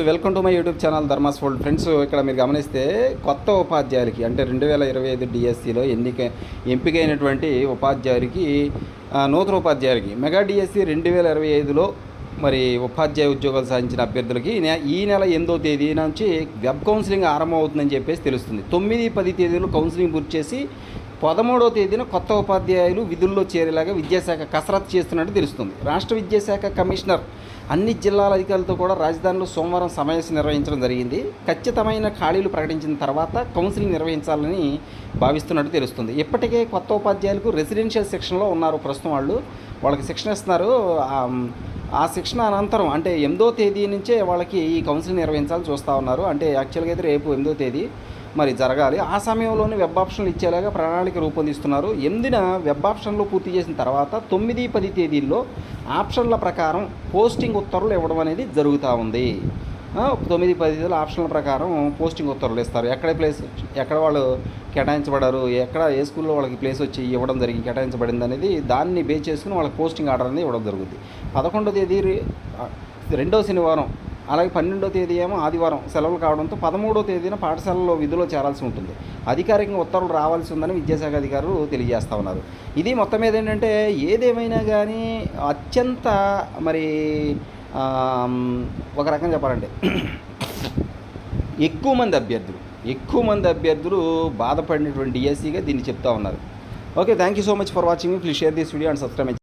Welcome to my YouTube channel Dharmas world. Friends, ఇక్కడ మీరు గమనిస్తే కొత్త ఉపాధ్యాయులకి అంటే 2025 డిఎస్సిలో ఎంపికైనటువంటి ఉపాధ్యాయులకి నూతన ఉపాధ్యాయులకి మెగా డిఎస్సి 2025లో మరి ఉపాధ్యాయ ఉద్యోగాలు సాధించిన అభ్యర్థులకి ఈ నెల 8వ తేదీ నుంచి వెబ్ కౌన్సిలింగ్ ఆరంభమవుతుందని చెప్పేసి తెలుస్తుంది. 9-10 తేదీలో కౌన్సిలింగ్ పూర్తి చేసి 13వ తేదీన కొత్త ఉపాధ్యాయులు విధుల్లో చేరేలాగా విద్యాశాఖ కసరత్తు చేస్తున్నట్టు తెలుస్తుంది. రాష్ట్ర విద్యాశాఖ కమిషనర్ అన్ని జిల్లాల అధికారులతో కూడా రాజధానిలో సోమవారం సమావేశం నిర్వహించడం జరిగింది. ఖచ్చితమైన ఖాళీలు ప్రకటించిన తర్వాత కౌన్సిలింగ్ నిర్వహించాలని భావిస్తున్నట్టు తెలుస్తుంది. ఇప్పటికే కొత్త ఉపాధ్యాయులకు రెసిడెన్షియల్ శిక్షణలో ఉన్నారు. ప్రస్తుతం వాళ్ళకి శిక్షణ ఇస్తున్నారు. ఆ శిక్షణ అనంతరం అంటే 8వ తేదీ నుంచే వాళ్ళకి ఈ కౌన్సిలింగ్ నిర్వహించాలని చూస్తూ ఉన్నారు. అంటే యాక్చువల్గా అయితే రేపు 8వ తేదీ మరి జరగాలి. ఆ సమయంలోనే వెబ్ ఆప్షన్లు ఇచ్చేలాగా ప్రణాళిక రూపొందిస్తున్నారు. 8న వెబ్ ఆప్షన్లు పూర్తి చేసిన తర్వాత 9-10 తేదీల్లో ఆప్షన్ల ప్రకారం పోస్టింగ్ ఉత్తర్వులు ఇవ్వడం అనేది జరుగుతూ ఉంది. 9-10 తేదీలో ఆప్షన్ల ప్రకారం పోస్టింగ్ ఉత్తర్వులు ఇస్తారు. ఎక్కడ వాళ్ళు కేటాయించబడారు, ఏ స్కూల్లో వాళ్ళకి ప్లేస్ వచ్చి ఇవ్వడం కేటాయించబడింది అనేది దాన్ని బేస్ చేసుకుని వాళ్ళకి పోస్టింగ్ ఆర్డర్ అనేది ఇవ్వడం జరుగుతుంది. 11వ తేదీ రెండవ శనివారం, అలాగే 12వ తేదీ ఏమో ఆదివారం సెలవులు కావడంతో 13వ తేదీన పాఠశాలలో విధుల్లో చేరాల్సి ఉంటుంది. అధికారికంగా ఉత్తర్వులు రావాల్సి ఉందని విద్యాశాఖ అధికారులు తెలియజేస్తూ ఉన్నారు. ఇది మొత్తం మీద ఏంటంటే ఏదేమైనా కానీ అత్యంత మరి ఒక రకంగా చెప్పాలంటే ఎక్కువ మంది అభ్యర్థులు బాధపడినటువంటి డిఎస్సిగా దీన్ని చెప్తా ఉన్నారు. Okay, thank you so much for watching. Please share this video and subscribe.